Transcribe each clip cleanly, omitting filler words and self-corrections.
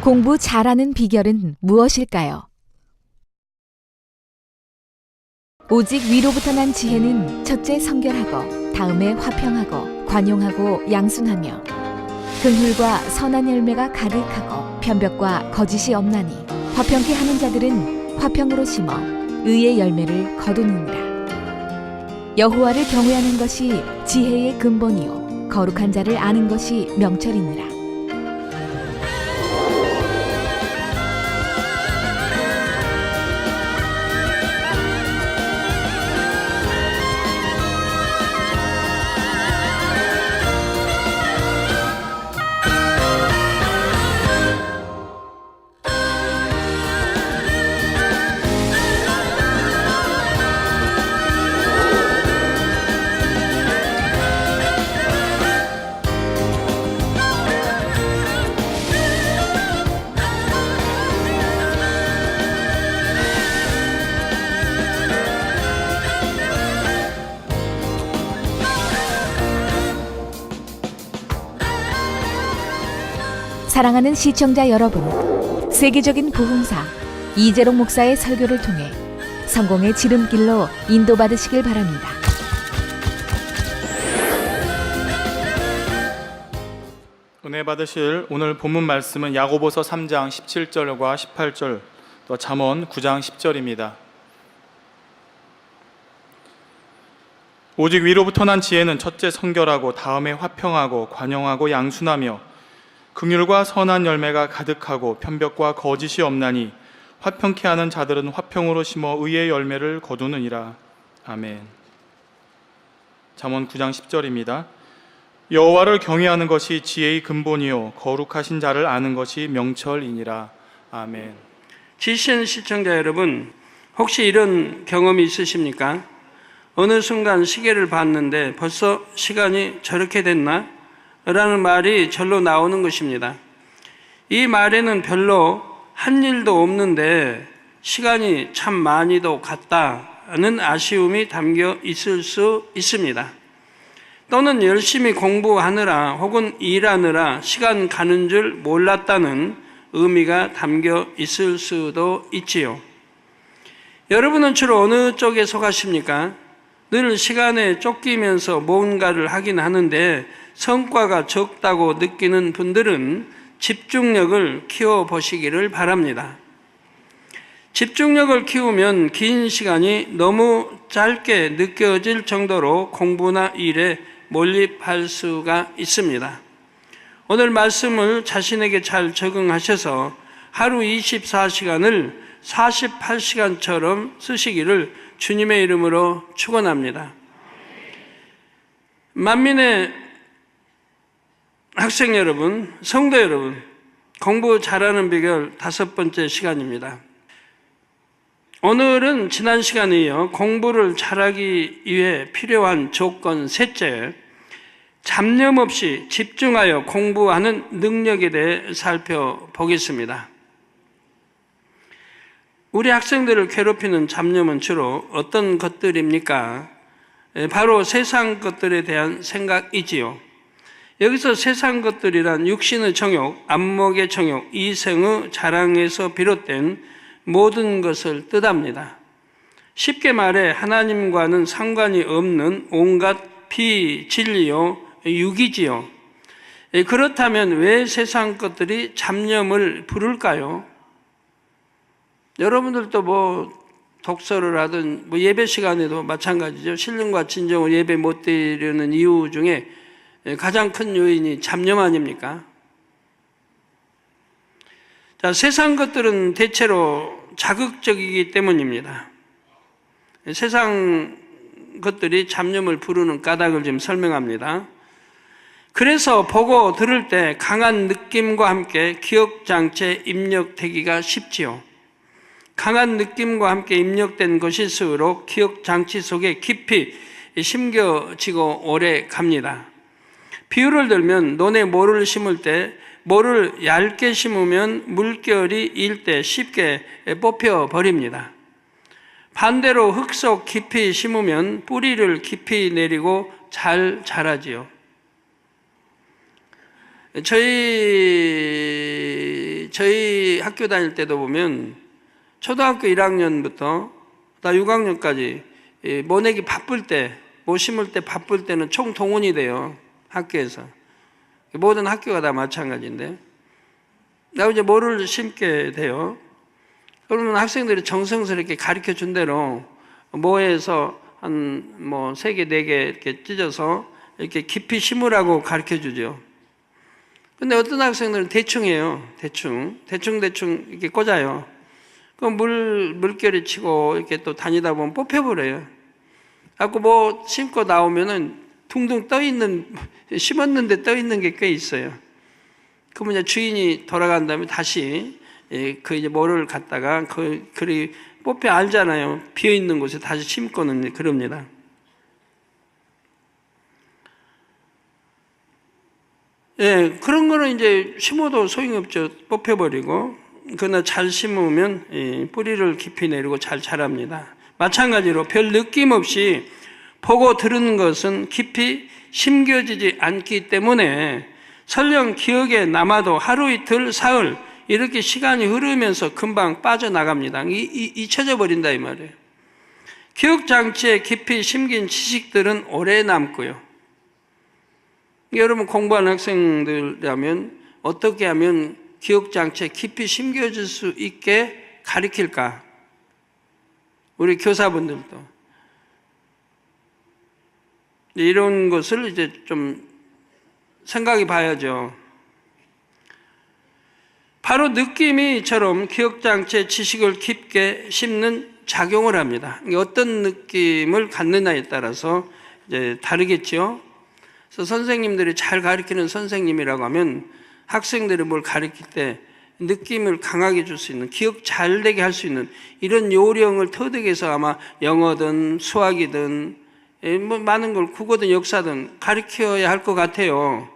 공부 잘하는 비결은 무엇일까요? 오직 위로부터 난 지혜는 첫째 성결하고 다음에 화평하고 관용하고 양순하며 긍휼과 선한 열매가 가득하고 편벽과 거짓이 없나니 화평케 하는 자들은 화평으로 심어 의의 열매를 거두느니라. 여호와를 경외하는 것이 지혜의 근본이요 거룩한 자를 아는 것이 명철이니라. 사랑하는 시청자 여러분, 세계적인 부흥사 이재롱 목사의 설교를 통해 성공의 지름길로 인도받으시길 바랍니다. 은혜 받으실 오늘 본문 말씀은 야고보서 3장 17절과 18절, 또 잠언 9장 10절입니다. 오직 위로부터 난 지혜는 첫째 성결하고 다음에 화평하고 관용하고 양순하며 긍휼과 선한 열매가 가득하고 편벽과 거짓이 없나니 화평케 하는 자들은 화평으로 심어 의의 열매를 거두느니라. 아멘. 잠언 9장 10절입니다. 여호와를 경외하는 것이 지혜의 근본이요 거룩하신 자를 아는 것이 명철이니라. 아멘. 지신 시청자 여러분, 혹시 이런 경험이 있으십니까? 어느 순간 시계를 봤는데 벌써 시간이 저렇게 됐나? 라는 말이 절로 나오는 것입니다. 이 말에는 별로 한 일도 없는데 시간이 참 많이도 갔다는 아쉬움이 담겨 있을 수 있습니다. 또는 열심히 공부하느라 혹은 일하느라 시간 가는 줄 몰랐다는 의미가 담겨 있을 수도 있지요. 여러분은 주로 어느 쪽에 속하십니까? 늘 시간에 쫓기면서 뭔가를 하긴 하는데 성과가 적다고 느끼는 분들은 집중력을 키워보시기를 바랍니다. 집중력을 키우면 긴 시간이 너무 짧게 느껴질 정도로 공부나 일에 몰입할 수가 있습니다. 오늘 말씀을 자신에게 잘 적응하셔서 하루 24시간을 48시간처럼 쓰시기를 주님의 이름으로 축원합니다. 만민의 학생 여러분, 성도 여러분, 공부 잘하는 비결 5번째 시간입니다. 오늘은 지난 시간에 이어 공부를 잘하기 위해 필요한 조건 셋째, 잡념 없이 집중하여 공부하는 능력에 대해 살펴보겠습니다. 우리 학생들을 괴롭히는 잡념은 주로 어떤 것들입니까? 바로 세상 것들에 대한 생각이지요. 여기서 세상 것들이란 육신의 정욕, 안목의 정욕, 이생의 자랑에서 비롯된 모든 것을 뜻합니다. 쉽게 말해 하나님과는 상관이 없는 온갖 비진리요, 육이지요. 그렇다면 왜 세상 것들이 잡념을 부를까요? 여러분들도 독서를 하든 예배 시간에도 마찬가지죠. 신령과 진정으로 예배 못 드리는 이유 중에 가장 큰 요인이 잡념 아닙니까? 자, 세상 것들은 대체로 자극적이기 때문입니다. 세상 것들이 잡념을 부르는 까닭을 좀 설명합니다. 그래서 보고 들을 때 강한 느낌과 함께 기억장치에 입력되기가 쉽지요. 강한 느낌과 함께 입력된 것일수록 기억장치 속에 깊이 심겨지고 오래 갑니다. 비유를 들면 논에 모를 심을 때 모를 얇게 심으면 물결이 일 때 쉽게 뽑혀버립니다. 반대로 흙 속 깊이 심으면 뿌리를 깊이 내리고 잘 자라지요. 저희 저희 학교 다닐 때도 보면 초등학교 1학년부터 다 6학년까지 모내기 바쁠 때, 모 심을 때 바쁠 때는 총동원이 돼요. 학교에서. 모든 학교가 다 마찬가지인데. 나 이제 모를 심게 돼요. 그러면 학생들이 정성스럽게 가르쳐 준 대로 모에서 한 뭐 3개, 4개 이렇게 찢어서 이렇게 깊이 심으라고 가르쳐 주죠. 근데 어떤 학생들은 대충 해요. 대충 이렇게 꽂아요. 그럼 물결이 치고 이렇게 또 다니다 보면 뽑혀버려요. 갖고 뭐 심고 나오면은 둥둥 심었는데 떠 있는 게 꽤 있어요. 그러면 이제 주인이 돌아간 다음에 다시 그 이제 모를 갖다가 그리 뽑혀 알잖아요. 비어 있는 곳에 다시 심고는 그럽니다. 예, 그런 거는 이제 심어도 소용이 없죠. 뽑혀버리고. 그러나 잘 심으면 뿌리를 깊이 내리고 잘 자랍니다. 마찬가지로 별 느낌 없이 보고 들은 것은 깊이 심겨지지 않기 때문에 설령 기억에 남아도 하루 이틀 사흘 이렇게 시간이 흐르면서 금방 빠져나갑니다. 잊혀져 버린다 이 말이에요. 기억장치에 깊이 심긴 지식들은 오래 남고요. 여러분 공부하는 학생들이라면 어떻게 하면 기억장치에 깊이 심겨질 수 있게 가르칠까? 우리 교사분들도 이런 것을 이제 좀 생각해 봐야죠. 바로 느낌이처럼 기억장치에 지식을 깊게 심는 작용을 합니다. 어떤 느낌을 갖느냐에 따라서 이제 다르겠죠. 그래서 선생님들이 잘 가르치는 선생님이라고 하면 학생들이 뭘 가르칠 때 느낌을 강하게 줄 수 있는, 기억 잘 되게 할 수 있는 이런 요령을 터득해서 아마 영어든 수학이든 뭐 많은 걸 국어든 역사든 가르쳐야 할 것 같아요.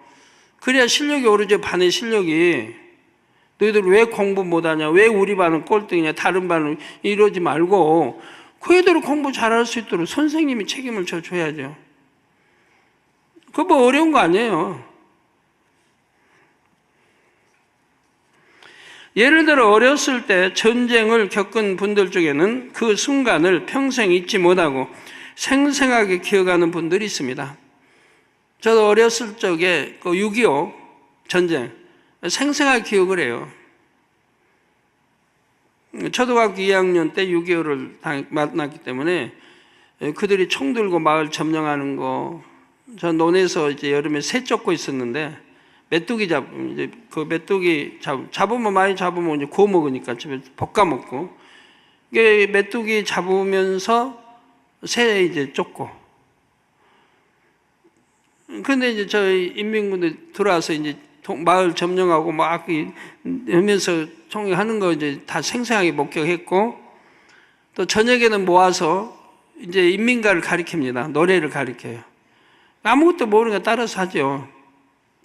그래야 실력이 오르죠. 반의 실력이. 너희들 왜 공부 못하냐, 왜 우리 반은 꼴등이냐, 다른 반은 이러지 말고 그 애들을 공부 잘할 수 있도록 선생님이 책임을 져줘야죠. 그거 뭐 어려운 거 아니에요. 예를 들어 어렸을 때 전쟁을 겪은 분들 중에는 그 순간을 평생 잊지 못하고 생생하게 기억하는 분들이 있습니다. 저도 어렸을 적에 그 6.25 전쟁 생생하게 기억을 해요. 초등학교 2학년 때 6.25를 만났기 때문에 그들이 총 들고 마을 점령하는 거, 저 논에서 이제 여름에 새 쫓고 있었는데 메뚜기 이제 그 메뚜기 잡으면 많이 잡으면 이제 구워 먹으니까 집에 볶아 먹고, 이게 메뚜기 잡으면서 새 이제 쫓고. 근데 이제 저희 인민군들 들어와서 이제 마을 점령하고 막 하면서 총회하는 거 이제 다 생생하게 목격했고, 또 저녁에는 모아서 이제 인민가를 가르칩니다. 노래를 가르쳐요. 아무것도 모르니까 따라서 하죠.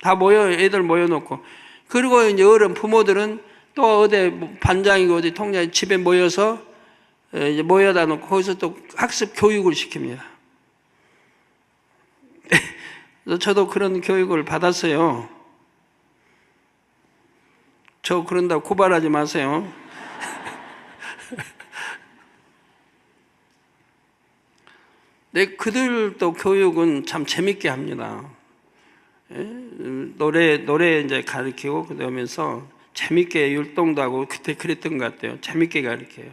다 애들 모여놓고. 그리고 이제 어른 부모들은 또 어디 반장이고 어디 통장 집에 모여서 이제 모여다 놓고 거기서 또 학습 교육을 시킵니다. 저도 그런 교육을 받았어요. 저 그런다고 고발하지 마세요. 네, 그들도 교육은 참 재밌게 합니다. 노래 이제 가르치고 그러면서 재밌게 율동도 하고 그때 그랬던 것 같아요. 재밌게 가르쳐요.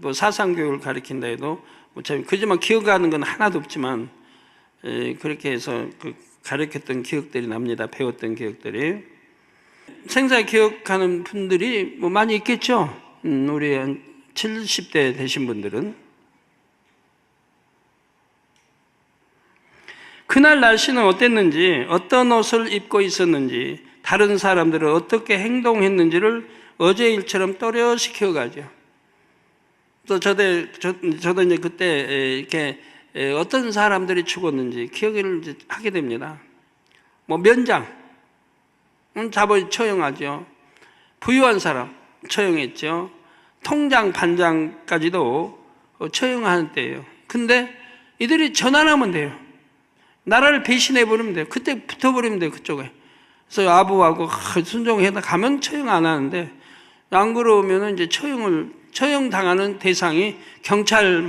뭐 사상 교육을 가르친다 해도 뭐 그지만 기억하는 건 하나도 없지만 그렇게 해서 가르쳤던 기억들이 납니다. 배웠던 기억들이. 생사 기억하는 분들이 뭐 많이 있겠죠. 우리 한 70대 되신 분들은. 그날 날씨는 어땠는지, 어떤 옷을 입고 있었는지, 다른 사람들은 어떻게 행동했는지를 어제 일처럼 또렷이 기억하죠. 또 저도 이제 그때 이렇게 어떤 사람들이 죽었는지 기억을 이제 하게 됩니다. 뭐 면장, 처형하죠. 부유한 사람 처형했죠. 통장, 반장까지도 처형하는 때예요. 근데 이들이 전환하면 돼요. 나라를 배신해버리면 돼요. 그때 붙어버리면 돼요. 그쪽에. 그래서 아부하고 순종해다 가면 처형 안 하는데 안 그러면 이제 처형 당하는 대상이 경찰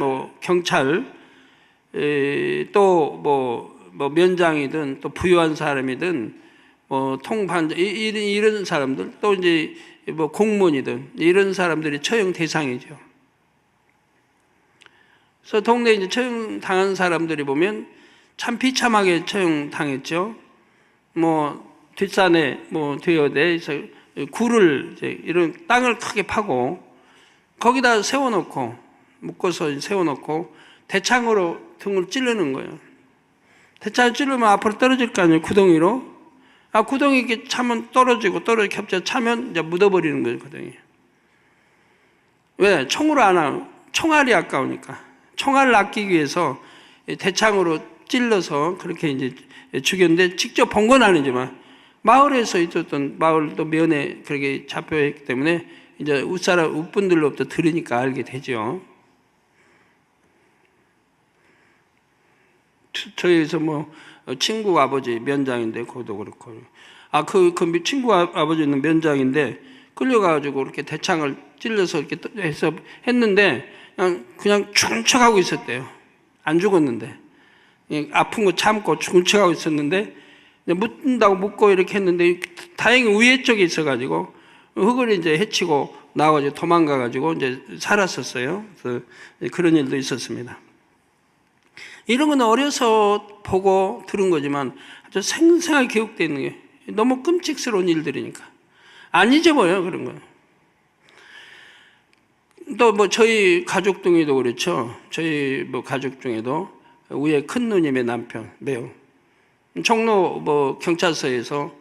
또 뭐 면장이든 또 부유한 사람이든 뭐 통반장 이런 사람들 또 이제 뭐 공무원이든 이런 사람들이 처형 대상이죠. 그래서 동네 이제 처형 당한 사람들이 보면 참 비참하게 처형 당했죠. 뭐 뒷산에 뭐 되어대서 굴을 이제 이런 땅을 크게 파고 거기다 세워놓고 묶어서 세워놓고 대창으로 등을 찌르는 거예요. 대창을 찌르면 앞으로 떨어질 거 아니에요, 구덩이로. 구덩이 이렇게 차면 떨어지고 겹쳐 차면 이제 묻어버리는 거예요, 구덩이. 왜? 총으로 안 하고 총알이 아까우니까. 총알을 아끼기 위해서 대창으로 찔러서 그렇게 이제 죽였는데 직접 본 건 아니지만 마을에서 있었던 마을도 면에 그렇게 잡혀있기 때문에 이제 웃분들로부터 들으니까 알게 되죠. 저희에서 뭐 친구 아버지 면장인데 그것도 그렇고 그 친구 아버지는 면장인데 끌려가지고 이렇게 대창을 찔러서 이렇게 해서 했는데 그냥 죽은 척하고 있었대요. 안 죽었는데 아픈 거 참고 죽은 척하고 있었는데 묻는다고 묻고 이렇게 했는데 다행히 위에 쪽에 있어가지고 흙을 이제 헤치고 나와가지고 도망가가지고 이제 살았었어요. 그래서 그런 일도 있었습니다. 이런 건 어려서 보고 들은 거지만 아주 생생하게 기억되어 있는 게 너무 끔찍스러운 일들이니까 안 잊어버려요, 그런 거. 또 뭐 저희 가족 중에도 그렇죠. 저희 뭐 가족 중에도 위에 큰 누님의 남편 매우 종로 뭐 경찰서에서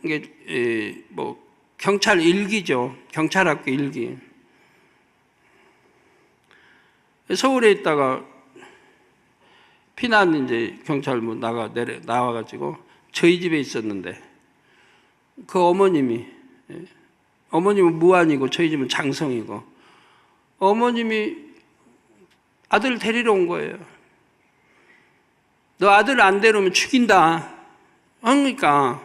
이게 뭐 경찰 일기죠. 경찰학교 일기. 서울에 있다가 피난 이제 경찰 나와가지고 저희 집에 있었는데 그 어머님은 무안이고 저희 집은 장성이고 어머님이 아들 데리러 온 거예요. 너 아들 안 데려오면 죽인다. 그러니까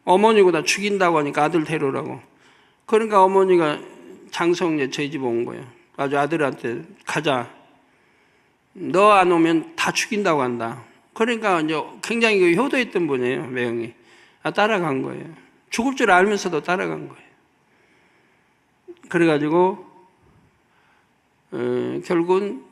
어머니고 나 죽인다고 하니까 아들 데려오라고. 그러니까 어머니가 장성에 저희 집에 온 거예요. 아주 아들한테 가자. 너 안 오면 다 죽인다고 한다. 그러니까 이제 굉장히 효도했던 분이에요, 매형이. 따라간 거예요. 죽을 줄 알면서도 따라간 거예요. 그래가지고 결국은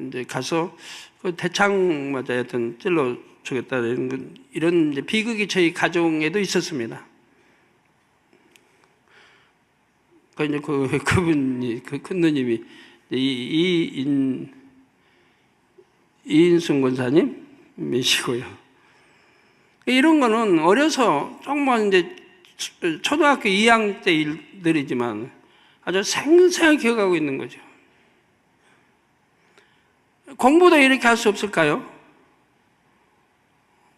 이제 가서 그 대창 맞아 하여튼 찔러 죽였다는 이런 이제 비극이 저희 가정에도 있었습니다. 이제 그분이 큰 누님이 이인순 권사님이시고요. 이런 거는 어려서 정말 이제 초등학교 2학년 때 일들이지만 아주 생생하게 기억하고 있는 거죠. 공부도 이렇게 할 수 없을까요?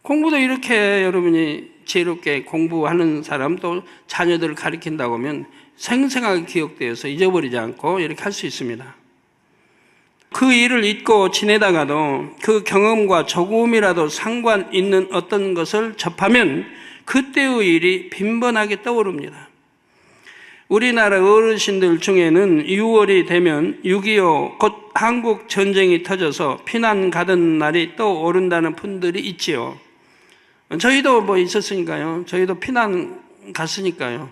공부도 이렇게 여러분이 지혜롭게 공부하는 사람 또 자녀들을 가르친다고 하면 생생하게 기억되어서 잊어버리지 않고 이렇게 할 수 있습니다. 그 일을 잊고 지내다가도 그 경험과 조금이라도 상관 있는 어떤 것을 접하면 그때의 일이 빈번하게 떠오릅니다. 우리나라 어르신들 중에는 6월이 되면 6.25 곧 한국 전쟁이 터져서 피난 가던 날이 떠오른다는 분들이 있지요. 저희도 뭐 있었으니까요. 저희도 피난 갔으니까요.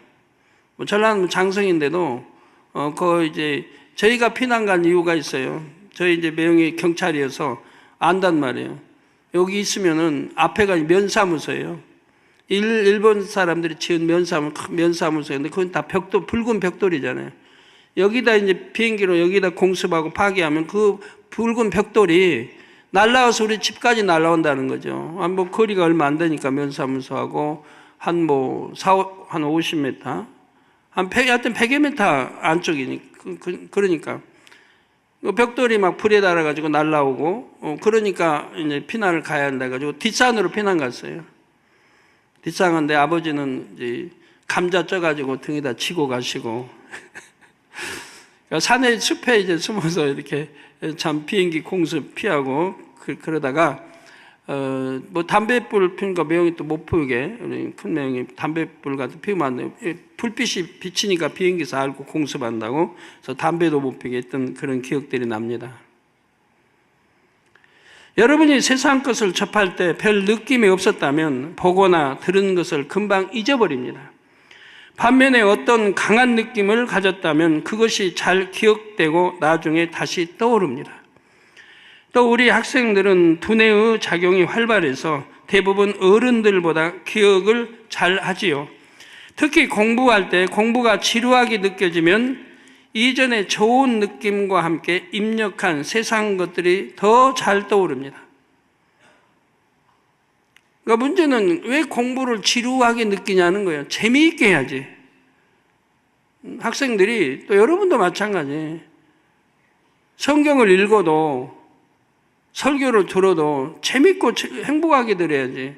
뭐 전라는 장성인데도 이제 저희가 피난 간 이유가 있어요. 저희 이제 매형이 경찰이어서 안단 말이에요. 여기 있으면은 앞에가 면사무소예요. 일본 사람들이 지은 면사무소인데 그건 다 붉은 벽돌이잖아요. 여기다 이제 비행기로 여기다 공습하고 파괴하면 그 붉은 벽돌이 날라와서 우리 집까지 날라온다는 거죠. 뭐 거리가 얼마 안 되니까 면사무소하고 한 50m, 하여튼 100여 미터 안쪽이니까 그러니까 벽돌이 막 불에 달아가지고 날라오고 그러니까 이제 피난을 가야 한다 해가지고 뒷산으로 피난 갔어요. 뒷산인데 아버지는 이제 감자 쪄가지고 등에다 치고 가시고 산에 숲에 이제 숨어서 이렇게 참 비행기 공습 피하고 그러다가 뭐 담뱃불 피우니까 매형이 또 못 피우게, 큰 매형이 담뱃불 같은 피우면 안 돼요. 불빛이 비치니까 비행기에서 알고 공습한다고. 그래서 담배도 못 피게 했던 그런 기억들이 납니다. 여러분이 세상 것을 접할 때 별 느낌이 없었다면 보거나 들은 것을 금방 잊어버립니다. 반면에 어떤 강한 느낌을 가졌다면 그것이 잘 기억되고 나중에 다시 떠오릅니다. 또 우리 학생들은 두뇌의 작용이 활발해서 대부분 어른들보다 기억을 잘 하지요. 특히 공부할 때 공부가 지루하게 느껴지면 이전에 좋은 느낌과 함께 입력한 세상 것들이 더 잘 떠오릅니다. 그러니까 문제는 왜 공부를 지루하게 느끼냐는 거예요. 재미있게 해야지. 학생들이, 또 여러분도 마찬가지. 성경을 읽어도, 설교를 들어도 재밌고 행복하게 들어야지.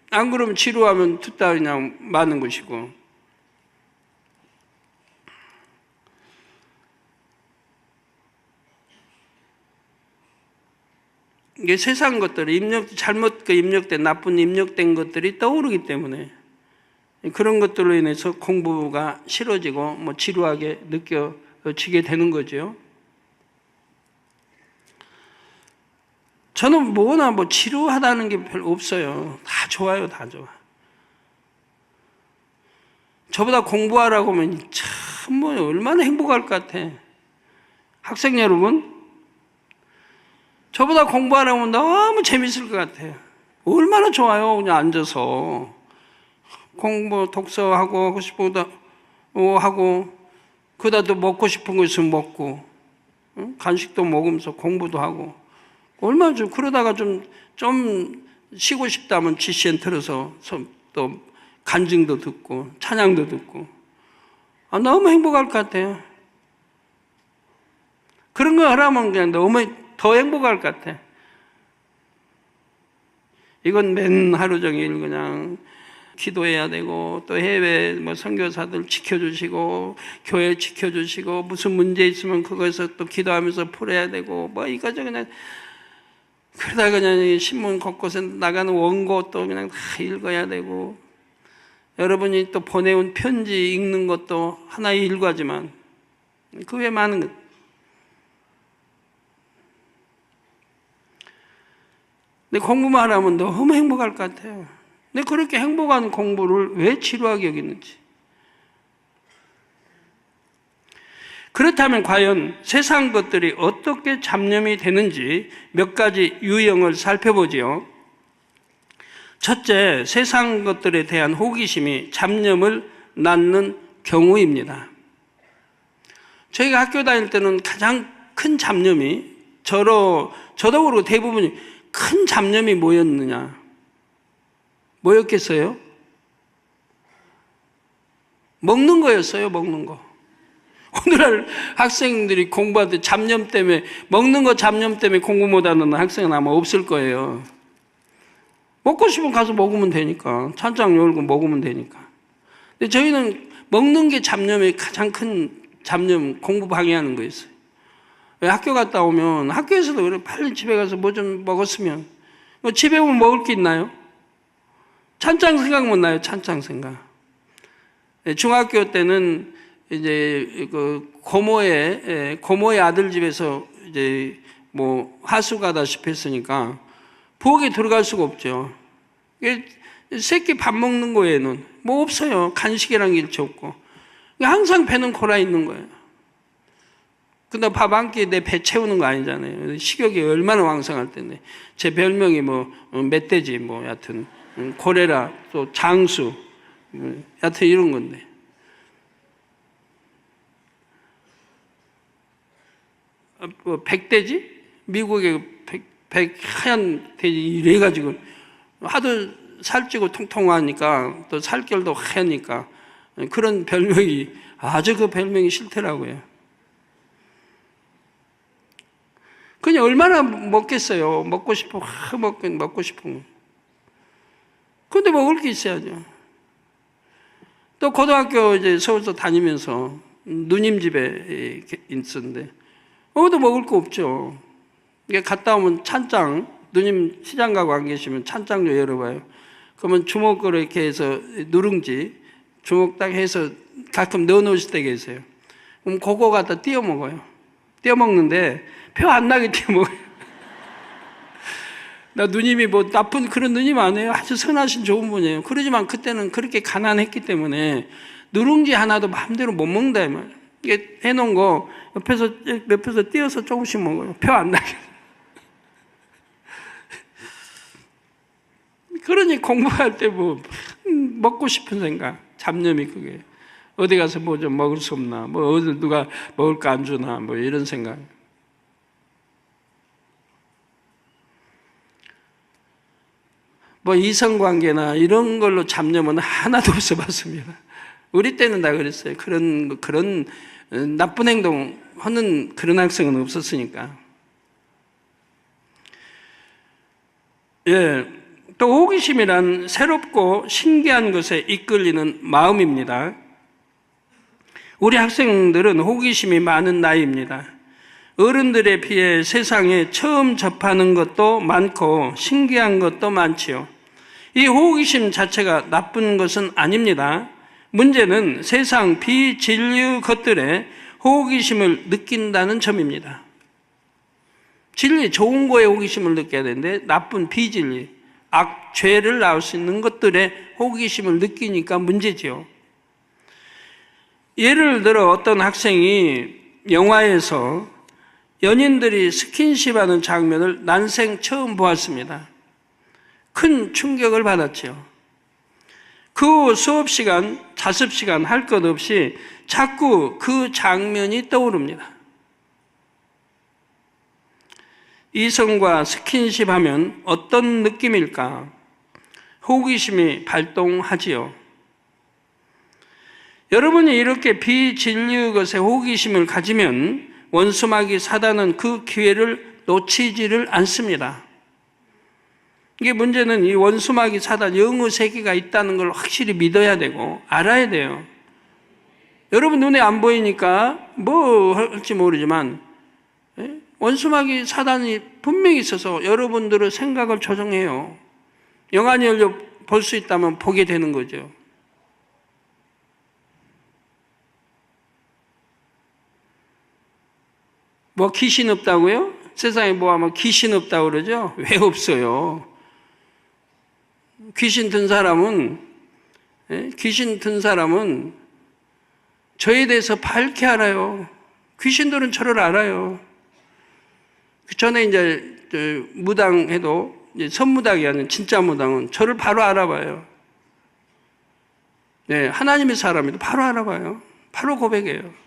안 그러면 지루하면 듣다 그냥 마는 것이고. 이게 세상 것들이 잘못 입력된, 나쁜 입력된 것들이 떠오르기 때문에 그런 것들로 인해서 공부가 싫어지고 뭐 지루하게 느껴지게 되는 거죠. 저는 뭐나 뭐 지루하다는 게 별로 없어요. 다 좋아요, 다 좋아. 저보다 공부하라고 하면 참 뭐 얼마나 행복할 것 같아. 학생 여러분, 저보다 공부하라고 하면 너무 재밌을 것 같아요. 얼마나 좋아요. 그냥 앉아서 공부, 독서하고 하고 싶은 거 하고, 그러다 또 먹고 싶은 거 있으면 먹고, 간식도 먹으면서 공부도 하고, 얼마나 좀, 그러다가 좀 쉬고 싶다면 GCN 틀어서 또 간증도 듣고, 찬양도 듣고, 너무 행복할 것 같아요. 그런 거 하라면 그냥 너무 더 행복할 것 같아. 이건 맨 하루 종일 그냥 기도해야 되고, 또 해외 뭐 선교사들 지켜주시고, 교회 지켜주시고, 무슨 문제 있으면 그거에서 또 기도하면서 풀어야 되고, 뭐 이거저 그냥, 그러다 그냥 신문 곳곳에 나가는 원고 또 그냥 다 읽어야 되고, 여러분이 또 보내온 편지 읽는 것도 하나의 일과지만, 그 외에 많은 것. 근데 공부만 하면 너무 행복할 것 같아요. 근데 그렇게 행복한 공부를 왜 지루하게 여기는지. 그렇다면 과연 세상 것들이 어떻게 잡념이 되는지 몇 가지 유형을 살펴보지요. 첫째, 세상 것들에 대한 호기심이 잡념을 낳는 경우입니다. 저희가 학교 다닐 때는 가장 큰 잡념이, 저도 그렇고 대부분이 큰 잡념이 뭐였느냐? 뭐였겠어요? 먹는 거였어요, 먹는 거. 오늘날 학생들이 공부할 때 잡념 때문에, 먹는 거 잡념 때문에 공부 못하는 학생은 아마 없을 거예요. 먹고 싶으면 가서 먹으면 되니까. 찬장 열고 먹으면 되니까. 근데 저희는 먹는 게 잡념의 가장 큰 잡념, 공부 방해하는 거였어요. 왜 학교 갔다 오면, 학교에서도 그래, 빨리 집에 가서 뭐 좀 먹었으면. 집에 오면 먹을 게 있나요? 찬장 생각만 나요, 찬장 생각. 중학교 때는 이제 그 고모의 아들 집에서 이제 뭐 하수 가다시피 했으니까 부엌에 들어갈 수가 없죠. 새끼 밥 먹는 거에는 뭐 없어요. 간식이란 게 일체 없고. 항상 배는 골아 있는 거예요. 근데 밥 한 끼 내 배 채우는 거 아니잖아요. 식욕이 얼마나 왕성할 텐데. 제 별명이 뭐 멧돼지, 뭐 여하튼 고래라, 또 장수, 여하튼 이런 건데. 뭐 백돼지? 미국의 하얀 돼지 이래가지고 하도 살찌고 통통하니까 또 살결도 하얘니까 그런 별명이, 아주 그 별명이 싫더라고요. 그냥 얼마나 먹겠어요. 먹고 싶으면 먹고 싶으면. 근데 먹을 게 있어야죠. 또 고등학교 이제 서울서 다니면서 누님 집에 있었는데, 또 먹을 거 없죠. 이게 갔다 오면 찬장 누님 시장 가고 안 계시면 찬장 좀 열어봐요. 그러면 주먹으로 이렇게 해서 누룽지 주먹 딱 해서 가끔 넣어 놓으실 때 계세요. 그럼 그거 갖다 띄워 먹어요. 띄워 먹는데 표 안 나게 띄워 먹어요. 나 누님이 뭐 나쁜 그런 누님 아니에요. 아주 선하신 좋은 분이에요. 그러지만 그때는 그렇게 가난했기 때문에 누룽지 하나도 마음대로 못 먹는다 이 말이에요. 이게 해놓은 거 옆에서 띄어서 조금씩 먹어요. 표 안 나게. 그러니 공부할 때 뭐 먹고 싶은 생각, 잡념이 그게 어디 가서 뭐 좀 먹을 수 없나, 뭐 어디 누가 먹을 거 안 주나, 뭐 이런 생각. 뭐 이성관계나 이런 걸로 잡념은 하나도 없어봤습니다. 우리 때는 다 그랬어요. 그런 나쁜 행동 하는 그런 학생은 없었으니까. 예. 또 호기심이란 새롭고 신기한 것에 이끌리는 마음입니다. 우리 학생들은 호기심이 많은 나이입니다. 어른들에 비해 세상에 처음 접하는 것도 많고 신기한 것도 많지요. 이 호기심 자체가 나쁜 것은 아닙니다. 문제는 세상 비진리 것들에 호기심을 느낀다는 점입니다. 진리, 좋은 거에 호기심을 느껴야 되는데 나쁜 비진리, 죄를 낳을 수 있는 것들에 호기심을 느끼니까 문제지요. 예를 들어 어떤 학생이 영화에서 연인들이 스킨십하는 장면을 난생 처음 보았습니다. 큰 충격을 받았죠. 그 후 수업 시간, 자습 시간 할 것 없이 자꾸 그 장면이 떠오릅니다. 이성과 스킨십 하면 어떤 느낌일까? 호기심이 발동하지요. 여러분이 이렇게 비진리의 것에 호기심을 가지면 원수마귀 사단은 그 기회를 놓치지를 않습니다. 이게 문제는 이 원수마귀 사단 영의 세계가 있다는 걸 확실히 믿어야 되고 알아야 돼요. 여러분 눈에 안 보이니까 뭐 할지 모르지만 원수마귀 사단이 분명히 있어서 여러분들의 생각을 조정해요. 영안이 열려 볼 수 있다면 보게 되는 거죠. 뭐 귀신 없다고요? 세상에 뭐 하면 귀신 없다고 그러죠? 왜 없어요? 귀신 든 사람은 저에 대해서 밝게 알아요. 귀신들은 저를 알아요. 그 전에 이제 무당해도 이제 선무당이 아닌 진짜 무당은 저를 바로 알아봐요. 네, 하나님의 사람이도 바로 알아봐요. 바로 고백해요.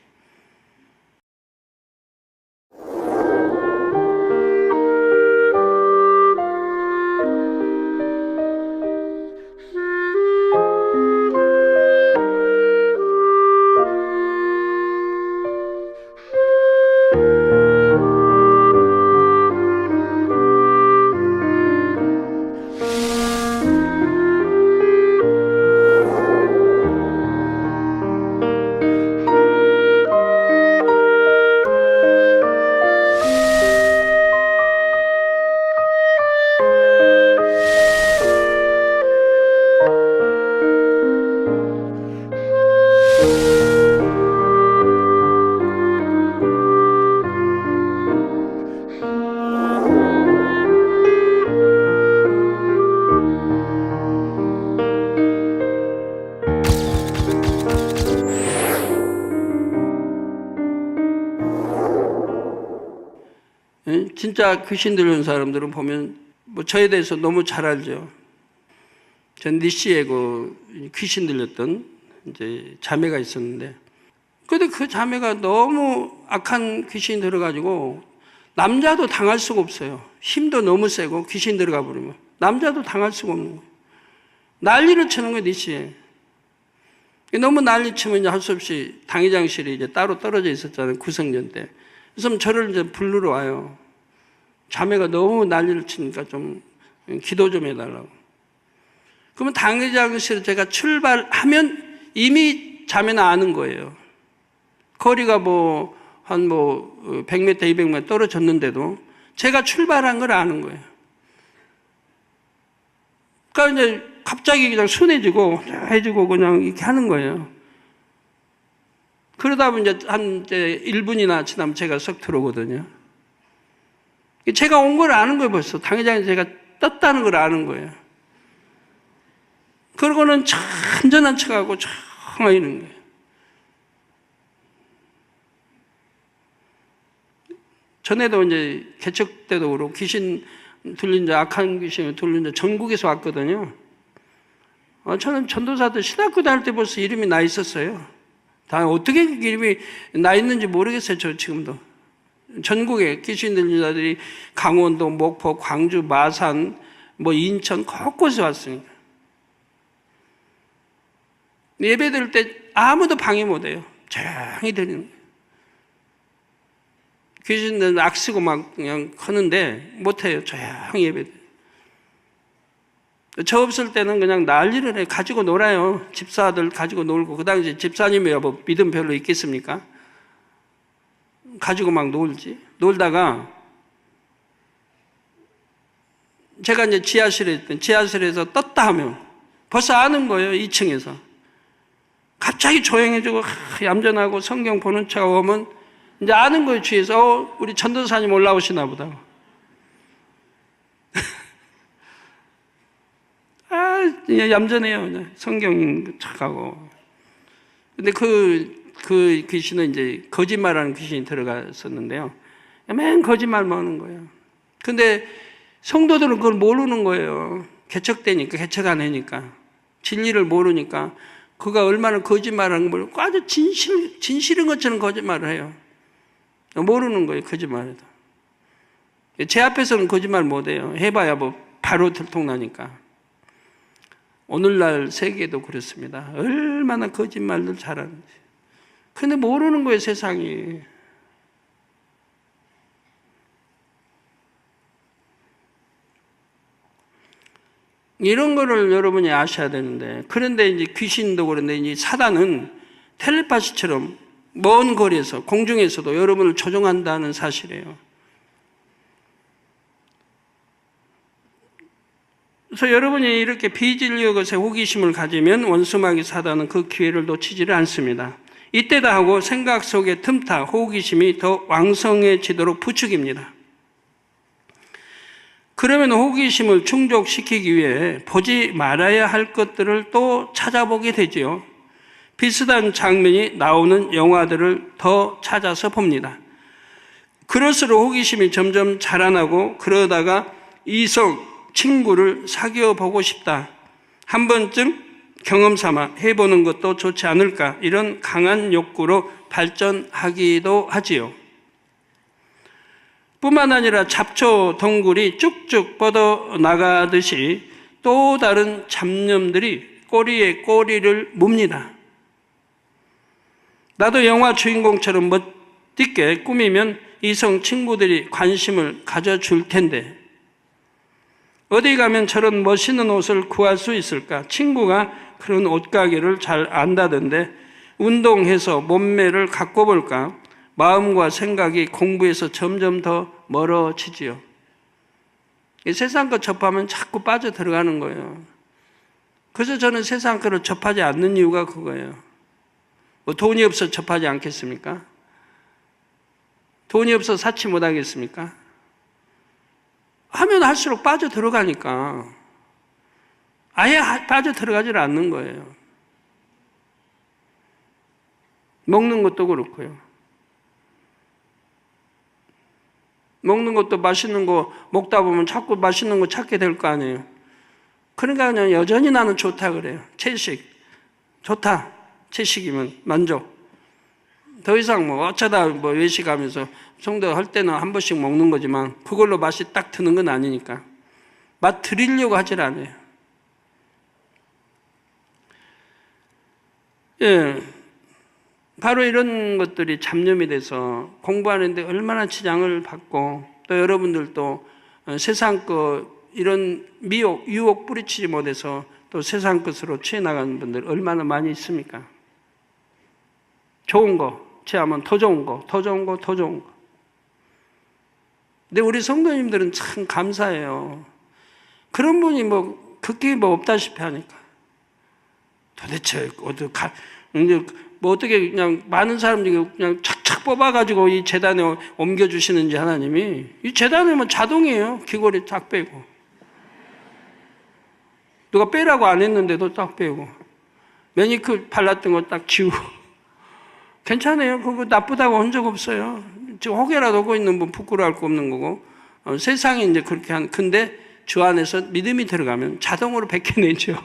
진짜 귀신 들리는 사람들은 보면 뭐 저에 대해서 너무 잘 알죠. 전 니시에 그 귀신 들렸던 이제 자매가 있었는데, 근데 그 자매가 너무 악한 귀신이 들어가지고 남자도 당할 수가 없어요. 힘도 너무 세고 귀신 들어가 버리면 남자도 당할 수가 없는 거예요. 난리를 치는 거예요, 니시에. 너무 난리 치면 이제 할 수 없이 당회장실이 이제 따로 떨어져 있었잖아요, 구성전 때. 그래서 저를 이제 부르러 와요. 자매가 너무 난리를 치니까 좀 기도 좀 해달라고. 그러면 당회장실에 제가 출발하면 이미 자매는 아는 거예요. 거리가 한 100m, 200m 떨어졌는데도 제가 출발한 걸 아는 거예요. 그러니까 이제 갑자기 그냥 순해지고 해지고 그냥 이렇게 하는 거예요. 그러다 보면 이제 1분이나 지나면 제가 썩 들어오거든요. 제가 온 걸 아는 거예요, 벌써. 당회장이 제가 떴다는 걸 아는 거예요. 그러고는 천전한 척하고 쫙 이러는 거예요. 전에도 이제 개척 때도 그렇고 귀신 들린 자, 악한 귀신 들린 자 전국에서 왔거든요. 저는 전도사들 신학교 다닐 때 벌써 이름이 나 있었어요. 다 어떻게 그 이름이 나 있는지 모르겠어요, 저 지금도. 전국에 귀신 들린 자들이 강원도, 목포, 광주, 마산, 뭐 인천 곳곳에 왔으니까. 예배 드릴 때 아무도 방해 못 해요. 조용히 드리는 거예요. 귀신들은 악쓰고 막 그냥 하는데 못해요. 조용히 예배 드려요. 저 없을 때는 그냥 난리를 해. 가지고 놀아요. 집사들 가지고 놀고. 그 당시 집사님이 뭐 믿음 별로 있겠습니까? 가지고 막 놀지. 놀다가 제가 이제 지하실에 있던 지하실에서 떴다 하면 벌써 아는 거예요. 2층에서. 갑자기 조용해지고 얌전하고 성경 보는 척 오면 이제 아는 거예요. 주위에서 우리 전도사님 올라오시나 보다. 얌전해요. 성경 척하고. 근데 그 귀신은 이제 거짓말하는 귀신이 들어갔었는데요. 맨 거짓말만 하는 거예요. 근데 성도들은 그걸 모르는 거예요. 개척되니까, 개척 안 하니까. 진리를 모르니까. 그가 얼마나 거짓말하는 걸 아주 진실인 것처럼 거짓말을 해요. 모르는 거예요, 거짓말해도. 제 앞에서는 거짓말 못 해요. 해봐야 뭐 바로 들통나니까. 오늘날 세계도 그렇습니다. 얼마나 거짓말들 잘하는지. 근데 모르는 거예요, 세상이. 이런 거를 여러분이 아셔야 되는데, 그런데 이제 귀신도 그런데 이제 사단은 텔레파시처럼 먼 거리에서, 공중에서도 여러분을 조종한다는 사실이에요. 그래서 여러분이 이렇게 비진리의 것에 호기심을 가지면 원수마귀 사단은 그 기회를 놓치지를 않습니다. 이때다 하고 생각 속에 틈타 호기심이 더 왕성해지도록 부추깁니다. 그러면 호기심을 충족시키기 위해 보지 말아야 할 것들을 또 찾아보게 되지요. 비슷한 장면이 나오는 영화들을 더 찾아서 봅니다. 그럴수록 호기심이 점점 자라나고 그러다가 이성 친구를 사귀어 보고 싶다. 한 번쯤 경험 삼아 해보는 것도 좋지 않을까. 이런 강한 욕구로 발전하기도 하지요. 뿐만 아니라 잡초 덩굴이 쭉쭉 뻗어나가듯이 또 다른 잡념들이 꼬리에 꼬리를 뭅니다. 나도 영화 주인공처럼 멋있게 꾸미면 이성 친구들이 관심을 가져줄 텐데 어디 가면 저런 멋있는 옷을 구할 수 있을까? 친구가 그런 옷가게를 잘 안다던데 운동해서 몸매를 갖고 볼까? 마음과 생각이 공부에서 점점 더 멀어지지요. 세상 것 접하면 자꾸 빠져 들어가는 거예요. 그래서 저는 세상 것을 접하지 않는 이유가 그거예요. 뭐 돈이 없어 접하지 않겠습니까? 돈이 없어 사치 못 하겠습니까? 하면 할수록 빠져 들어가니까 아예 빠져 들어가질 않는 거예요. 먹는 것도 그렇고요. 먹는 것도 맛있는 거 먹다 보면 자꾸 맛있는 거 찾게 될 거 아니에요. 그러니까 그냥 여전히 나는 좋다 그래요. 채식. 좋다. 채식이면 만족. 더 이상 뭐 어쩌다 뭐 외식하면서 성도 할 때는 한 번씩 먹는 거지만 그걸로 맛이 딱 드는 건 아니니까 맛 들이려고 하질 않아요. 예, 바로 이런 것들이 잡념이 돼서 공부하는데 얼마나 지장을 받고 또 여러분들도 세상 것 이런 미혹, 유혹 뿌리치지 못해서 또 세상 것으로 취해 나가는 분들 얼마나 많이 있습니까? 좋은 거 취하면 더 좋은 거, 더 좋은 거, 더 좋은 거. 근데 우리 성도님들은 참 감사해요. 그런 분이 뭐 그게 뭐 없다시피 하니까. 도대체 이제 뭐 어떻게 그냥 많은 사람들이 그냥 착착 뽑아가지고 이 재단에 옮겨주시는지 하나님이. 이 재단은 뭐 자동이에요. 귀걸이 딱 빼고. 누가 빼라고 안 했는데도 딱 빼고. 매니큐어 발랐던 거 딱 지우고. 괜찮아요. 그거 나쁘다고 한 적 없어요. 지금 혹여라도 하고 있는 분 부끄러워할 거 없는 거고. 세상이 이제 그렇게 근데 주 안에서 믿음이 들어가면 자동으로 벗겨내죠.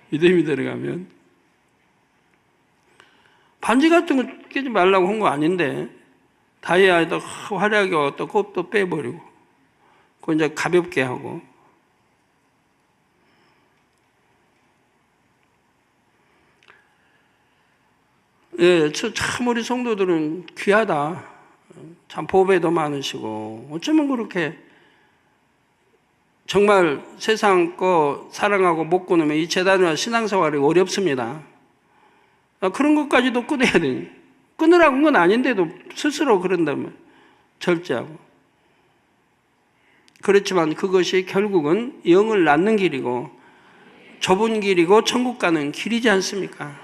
믿음이 들어가면. 반지 같은 거 끼지 말라고 한 거 아닌데, 다이아에다 화려하게 어떤 kop도 빼버리고, 그거 이제 가볍게 하고. 예, 참 우리 성도들은 귀하다. 참 보배도 많으시고, 어쩌면 그렇게 정말 세상 거 사랑하고 못 끊으면 이 재단이나 신앙생활이 어렵습니다. 그런 것까지도 끊어야 되니. 끊으라고 한 건 아닌데도 스스로 그런다면 절제하고. 그렇지만 그것이 결국은 영을 낳는 길이고 좁은 길이고 천국 가는 길이지 않습니까?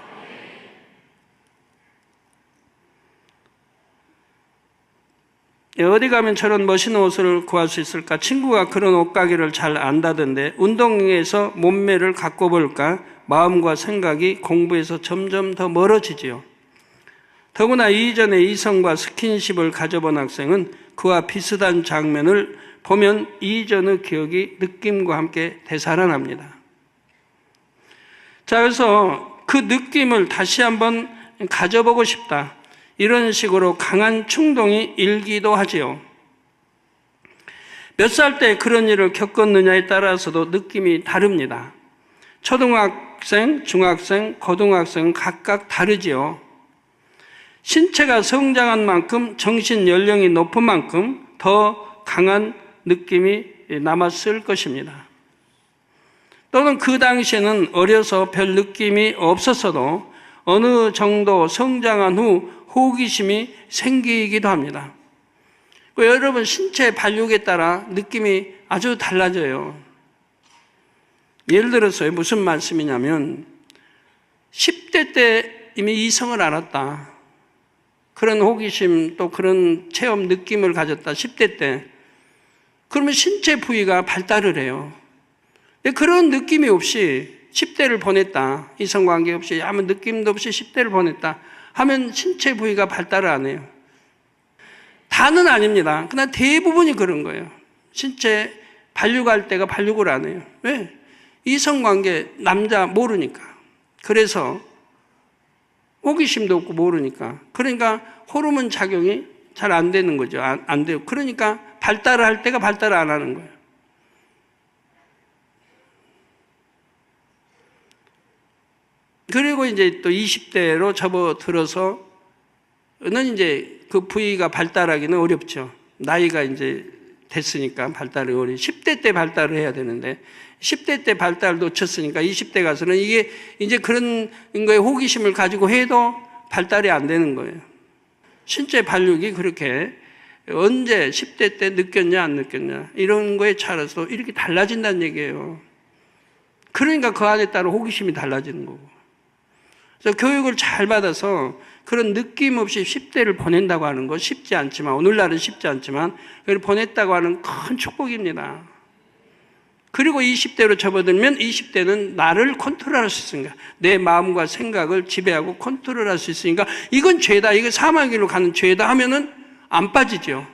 어디 가면 저런 멋있는 옷을 구할 수 있을까? 친구가 그런 옷가게를 잘 안다던데 운동에서 몸매를 갖고 볼까? 마음과 생각이 공부에서 점점 더 멀어지지요. 더구나 이전에 이성과 스킨십을 가져본 학생은 그와 비슷한 장면을 보면 이전의 기억이 느낌과 함께 되살아납니다. 자, 그래서 그 느낌을 다시 한번 가져보고 싶다. 이런 식으로 강한 충동이 일기도 하지요. 몇 살 때 그런 일을 겪었느냐에 따라서도 느낌이 다릅니다. 초등학생, 중학생, 고등학생은 각각 다르지요. 신체가 성장한 만큼 정신 연령이 높은 만큼 더 강한 느낌이 남았을 것입니다. 또는 그 당시에는 어려서 별 느낌이 없었어도 어느 정도 성장한 후 호기심이 생기기도 합니다. 여러분 신체 발육에 따라 느낌이 아주 달라져요. 예를 들어서 무슨 말씀이냐면 10대 때 이미 이성을 알았다. 그런 호기심 또 그런 체험 느낌을 가졌다. 10대 때. 그러면 신체 부위가 발달을 해요. 그런 느낌이 없이 10대를 보냈다. 이성관계 없이 아무 느낌도 없이 10대를 보냈다. 하면 신체 부위가 발달을 안 해요. 다는 아닙니다. 그러나 대부분이 그런 거예요. 신체 발육할 때가 발육을 안 해요. 왜? 이성관계 남자 모르니까. 그래서 호기심도 없고 모르니까. 그러니까 호르몬 작용이 잘 안 되는 거죠. 안 돼요. 그러니까 발달을 할 때가 발달을 안 하는 거예요. 그리고 이제 또 20대로 접어들어서는 이제 그 부위가 발달하기는 어렵죠. 나이가 이제 됐으니까 발달이 어려워. 10대 때 발달을 해야 되는데 10대 때 발달을 놓쳤으니까 20대 가서는 이게 이제 그런 거에 호기심을 가지고 해도 발달이 안 되는 거예요. 신체 발육이 그렇게 언제 10대 때 느꼈냐 안 느꼈냐 이런 거에 따라서 이렇게 달라진다는 얘기예요. 그러니까 그 안에 따라 호기심이 달라지는 거고. 그래서 교육을 잘 받아서 그런 느낌 없이 10대를 보낸다고 하는 거 쉽지 않지만 오늘날은 쉽지 않지만 그걸 보냈다고 하는 큰 축복입니다. 그리고 20대로 접어들면 20대는 나를 컨트롤할 수 있으니까 내 마음과 생각을 지배하고 컨트롤할 수 있으니까 이건 죄다, 이거 사망의 길로 가는 죄다 하면은 안 빠지죠.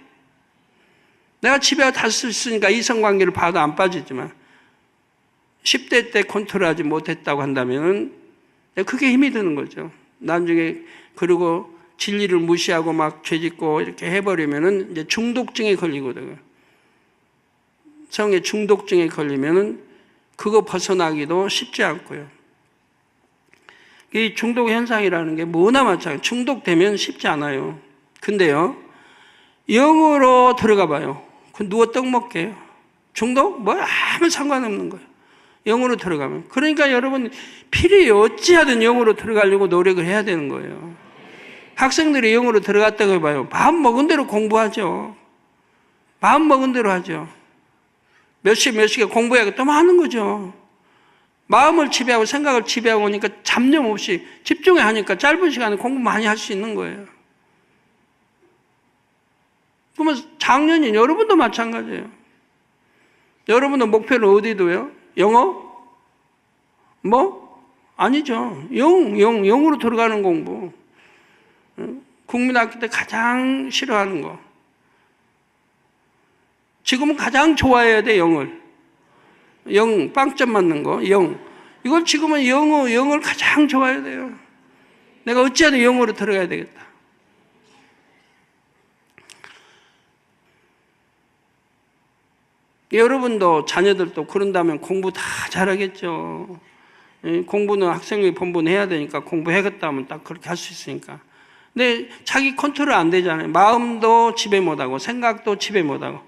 내가 지배하고 다 쓸 수 있으니까 이성관계를 봐도 안 빠지지만 10대 때 컨트롤하지 못했다고 한다면은 그게 힘이 드는 거죠. 나중에 그리고 진리를 무시하고 막 죄짓고 이렇게 해버리면은 이제 중독증에 걸리거든요. 성의 중독증에 걸리면은 그거 벗어나기도 쉽지 않고요. 이 중독 현상이라는 게 뭐나 마찬가지예요. 중독되면 쉽지 않아요. 근데요, 영으로 들어가 봐요. 그 누워 떡 먹게요. 중독? 뭐 아무 상관없는 거예요. 영으로 들어가면. 그러니까 여러분 필히 어찌하든 영으로 들어가려고 노력을 해야 되는 거예요. 학생들이 영으로 들어갔다고 해봐요. 마음 먹은 대로 공부하죠. 마음 먹은 대로 하죠. 몇 시에 공부해야겠다 하는 거죠. 마음을 지배하고 생각을 지배하고 오니까 잡념 없이 집중해 하니까 짧은 시간에 공부 많이 할 수 있는 거예요. 그러면 작년인 여러분도 마찬가지예요. 여러분도 목표를 어디 둬요? 영어? 아니죠. 영으로 들어가는 공부. 국민학교 때 가장 싫어하는 거. 지금은 가장 좋아해야 돼, 영을. 빵점 맞는 거, 영. 이걸 지금은 영을 가장 좋아해야 돼요. 내가 어찌하든 영어로 들어가야 되겠다. 여러분도 자녀들도 그런다면 공부 다 잘하겠죠. 공부는 학생의 본분 해야 되니까 공부해야겠다 하면 딱 그렇게 할 수 있으니까. 근데 자기 컨트롤 안 되잖아요. 마음도 지배 못하고 생각도 지배 못하고.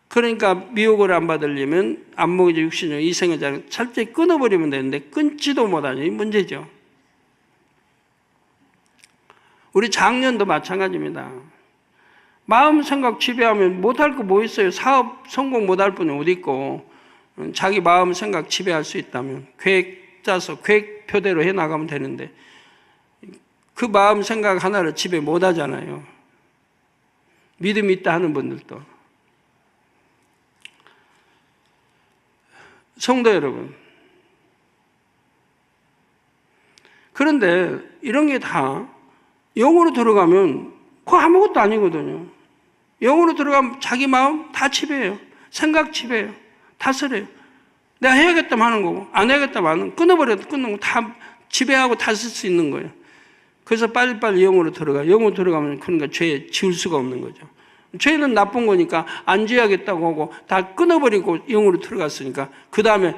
그러니까 미혹을 안 받으려면 안목이죠, 육신이죠, 이생애자를 철저히 끊어버리면 되는데 끊지도 못하죠. 이 문제죠. 우리 장년도 마찬가지입니다. 마음 생각 지배하면 못할 거 뭐 있어요? 사업 성공 못할 분이 어디 있고, 자기 마음 생각 지배할 수 있다면 계획 짜서 계획표대로 해나가면 되는데 그 마음 생각 하나를 지배 못하잖아요. 믿음이 있다 하는 분들도. 성도 여러분, 그런데 이런 게 다 영으로 들어가면 그거 아무것도 아니거든요. 영으로 들어가면 자기 마음 다 지배해요. 생각 지배해요. 다스려요. 내가 해야겠다면 하는 거고 안 해야겠다면 하는, 끊어버려도 끊는 거 다 지배하고 다쓸 수 있는 거예요. 그래서 빨리빨리 영으로 들어가요. 영으로 들어가면 그러니까 죄 지을 수가 없는 거죠. 죄는 나쁜 거니까 안 지어야겠다고 하고 다 끊어버리고 영으로 들어갔으니까 그 다음에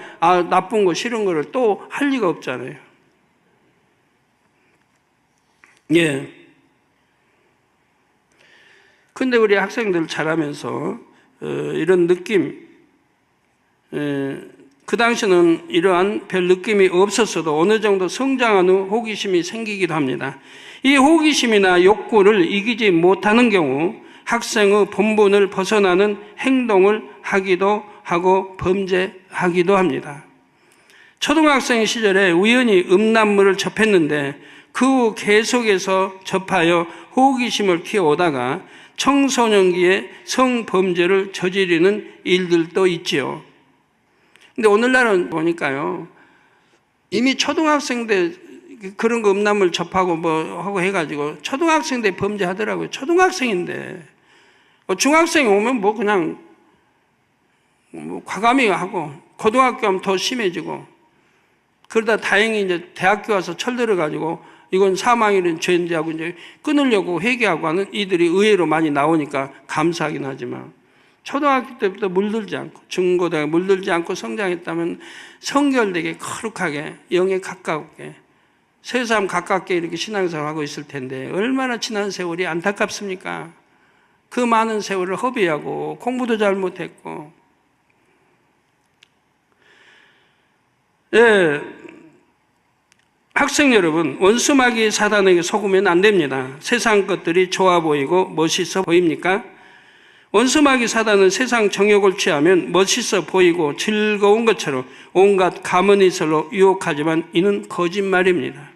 나쁜 거 싫은 거를 또 할 리가 없잖아요. 예. 근데 우리 학생들 자라면서 이런 느낌, 그 당시는 이러한 별 느낌이 없었어도 어느 정도 성장한 후 호기심이 생기기도 합니다. 이 호기심이나 욕구를 이기지 못하는 경우 학생의 본분을 벗어나는 행동을 하기도 하고 범죄하기도 합니다. 초등학생 시절에 우연히 음란물을 접했는데 그 후 계속해서 접하여 호기심을 키워오다가 청소년기에 성범죄를 저지르는 일들도 있지요. 근데 오늘날은 보니까요, 이미 초등학생 때 그런 거 음란물 접하고 하고 해가지고 초등학생 때 범죄하더라고요. 초등학생인데. 중학생이 오면 그냥 과감히 하고 고등학교 하면 더 심해지고 그러다 다행히 이제 대학교 와서 철들어가지고 이건 사망이라는 죄인지 하고 이제 끊으려고 회개하고 하는 이들이 의외로 많이 나오니까 감사하긴 하지만 초등학교 때부터 물들지 않고 중고등학교 물들지 않고 성장했다면 성결되게 거룩하게 영에 가깝게 세상 가깝게 이렇게 신앙생활을 하고 있을 텐데 얼마나 지난 세월이 안타깝습니까? 그 많은 세월을 허비하고 공부도 잘못했고. 예, 학생 여러분, 원수마귀 사단에게 속으면 안 됩니다. 세상 것들이 좋아 보이고 멋있어 보입니까? 원수마귀 사단은 세상 정욕을 취하면 멋있어 보이고 즐거운 것처럼 온갖 가문이설로 유혹하지만 이는 거짓말입니다.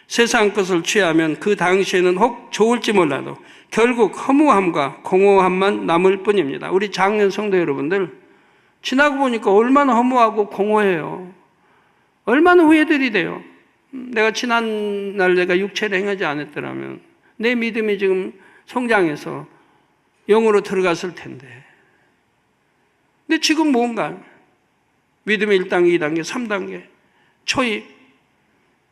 세상 것을 취하면 그 당시에는 혹 좋을지 몰라도 결국 허무함과 공허함만 남을 뿐입니다. 우리 장년 성도 여러분들, 지나고 보니까 얼마나 허무하고 공허해요. 얼마나 후회들이 돼요. 내가 지난날 내가 육체를 행하지 않았더라면 내 믿음이 지금 성장해서 영으로 들어갔을 텐데. 근데 지금 뭔가 믿음의 1단계, 2단계, 3단계 초입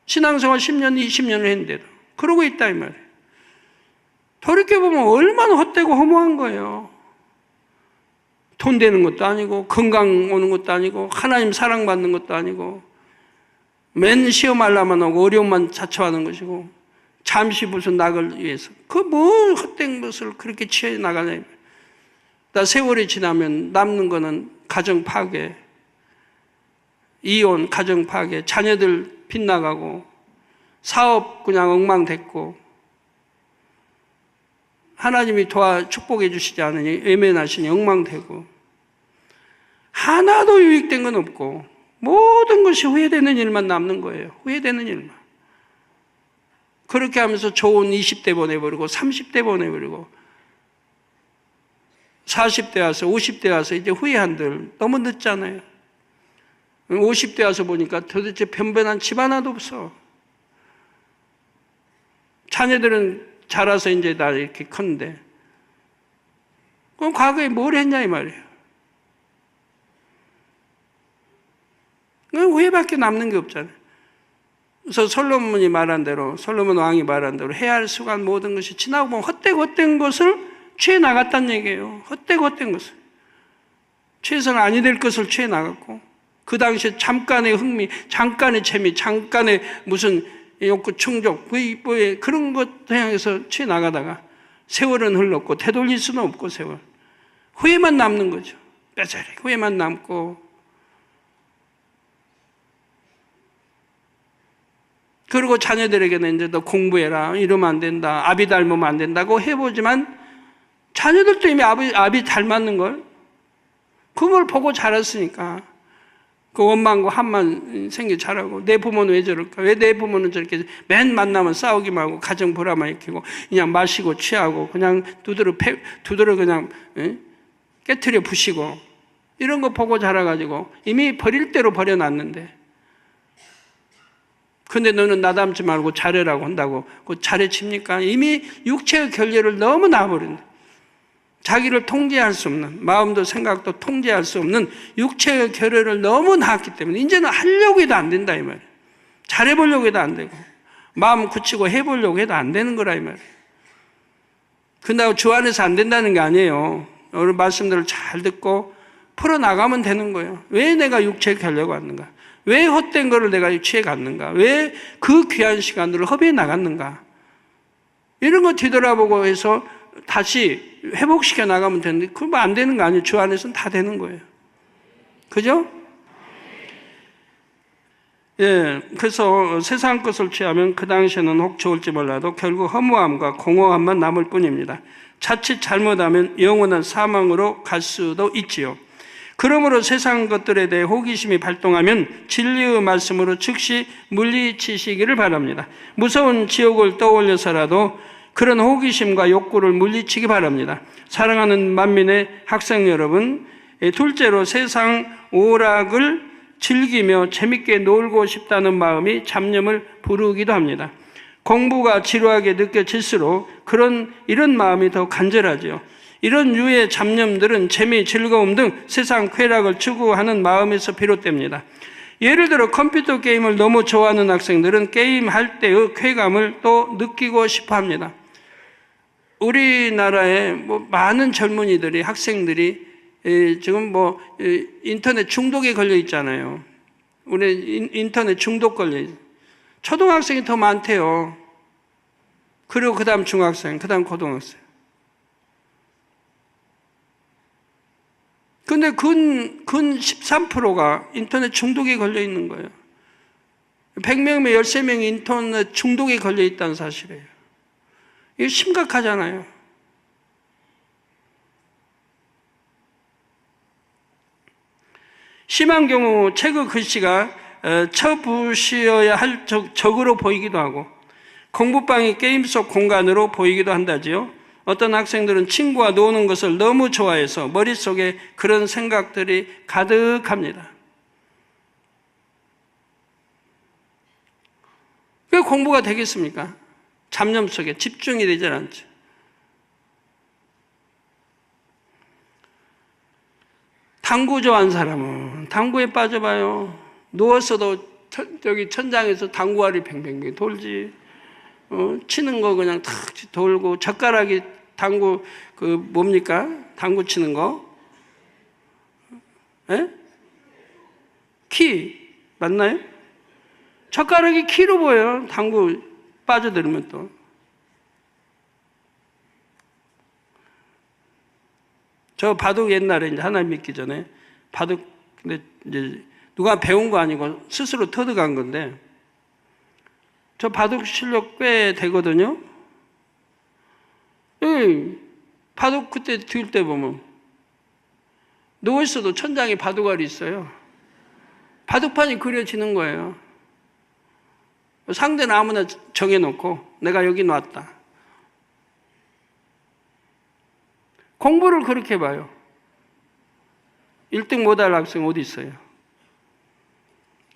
신앙생활 10년, 20년을 했는데도 그러고 있다 이 말이에요. 돌이켜보면 얼마나 헛되고 허무한 거예요. 돈 되는 것도 아니고 건강 오는 것도 아니고 하나님 사랑받는 것도 아니고 맨 시험하려면 하고 어려움만 자초하는 것이고 잠시 무슨 낙을 위해서 그 뭘 헛된 것을 그렇게 취해 나가냐. 나 세월이 지나면 남는 거는 가정 파괴, 이혼, 가정 파괴, 자녀들 빗나가고 사업 그냥 엉망됐고 하나님이 축복해 주시지 않으니 외면하시니 엉망되고 하나도 유익된 건 없고 모든 것이 후회되는 일만 남는 거예요. 후회되는 일만. 그렇게 하면서 좋은 20대 보내버리고 30대 보내버리고 40대 와서 50대 와서 이제 후회한들 너무 늦잖아요. 50대 와서 보니까 도대체 변변한 집 하나도 없어. 자녀들은 자라서 이제 다 이렇게 컸는데 그럼 과거에 뭘 했냐 이 말이에요. 후회밖에 남는 게 없잖아요. 그래서 솔로몬이 말한 대로, 솔로몬 왕이 말한 대로 해야 할 수간 모든 것이 지나고 보면 헛되고 것을 취해 나갔다는 얘기예요. 헛되고 것을. 취해서는 아니 될 것을 취해 나갔고, 그 당시에 잠깐의 흥미, 잠깐의 재미, 잠깐의 무슨 욕구 충족, 그런 것 향해서 취해 나가다가 세월은 흘렀고, 되돌릴 수는 없고, 세월. 후회만 남는 거죠. 뼈저리 후회만 남고, 그리고 자녀들에게는 이제 너 공부해라, 이러면 안 된다, 아비 닮으면 안 된다고 해보지만 자녀들도 이미 아비 닮았는 걸 그걸 보고 자랐으니까 그 원망과 한만 생겨 자라고 내 부모는 왜 저럴까? 왜 내 부모는 저렇게 맨 만나면 싸우기만 하고 가정 불화만 일으키고 그냥 마시고 취하고 그냥 두드러 그냥 깨트려 부시고 이런 거 보고 자라가지고 이미 버릴 대로 버려놨는데 근데 너는 나 닮지 말고 잘해라고 한다고 그 잘해칩니까? 이미 육체의 결례를 너무 놔버린다. 자기를 통제할 수 없는 마음도 생각도 통제할 수 없는 육체의 결례를 너무 낳았기 때문에 이제는 하려고 해도 안 된다 이 말이에요. 잘해보려고 해도 안 되고 마음 굳히고 해보려고 해도 안 되는 거라 이 말이에요. 근데 주 안에서 안 된다는 게 아니에요. 오늘 말씀들을 잘 듣고 풀어나가면 되는 거예요. 왜 내가 육체의 결례가 왔는가? 왜 헛된 거를 내가 취해 갔는가? 왜 그 귀한 시간들을 허비해 나갔는가? 이런 거 뒤돌아보고 해서 다시 회복시켜 나가면 되는데 그건 안 되는 거 아니에요. 주 안에서는 다 되는 거예요. 그죠? 예, 그래서 세상 것을 취하면 그 당시에는 혹 좋을지 몰라도 결국 허무함과 공허함만 남을 뿐입니다. 자칫 잘못하면 영원한 사망으로 갈 수도 있지요. 그러므로 세상 것들에 대해 호기심이 발동하면 진리의 말씀으로 즉시 물리치시기를 바랍니다. 무서운 지옥을 떠올려서라도 그런 호기심과 욕구를 물리치기 바랍니다. 사랑하는 만민의 학생 여러분, 둘째로 세상 오락을 즐기며 재밌게 놀고 싶다는 마음이 잡념을 부르기도 합니다. 공부가 지루하게 느껴질수록 이런 마음이 더 간절하지요. 이런 유의 잡념들은 재미, 즐거움 등 세상 쾌락을 추구하는 마음에서 비롯됩니다. 예를 들어 컴퓨터 게임을 너무 좋아하는 학생들은 게임할 때의 쾌감을 또 느끼고 싶어 합니다. 우리나라에 많은 젊은이들이, 학생들이 지금 인터넷 중독에 걸려 있잖아요. 우리 인터넷 중독 걸려 있어요. 초등학생이 더 많대요. 그리고 그 다음 중학생, 그 다음 고등학생. 근데 근 13%가 인터넷 중독에 걸려 있는 거예요. 100명이면 13명이 인터넷 중독에 걸려 있다는 사실이에요. 이거 심각하잖아요. 심한 경우 책의 글씨가 쳐부시어야 할 적으로 보이기도 하고 공부방이 게임 속 공간으로 보이기도 한다지요. 어떤 학생들은 친구와 노는 것을 너무 좋아해서 머릿속에 그런 생각들이 가득합니다. 왜 공부가 되겠습니까? 잡념 속에 집중이 되지 않죠. 당구 좋아하는 사람은 당구에 빠져봐요. 누웠어도 저기 천장에서 당구알이 뱅뱅뱅 돌지. 치는 거 그냥 탁 돌고 젓가락이 당구 뭡니까? 당구 치는 거? 에? 키 맞나요? 젓가락이 키로 보여요. 당구 빠져들면 또. 저 바둑 옛날에 이제 하나님 믿기 전에 바둑 근데 이제 누가 배운 거 아니고 스스로 터득한 건데 저 바둑 실력 꽤 되거든요. 바둑 그때 들 때 보면 누워있어도 천장에 바둑알이 있어요. 바둑판이 그려지는 거예요. 상대는 아무나 정해놓고 내가 여기 놨다. 공부를 그렇게 봐요. 1등 못할 학생 어디 있어요?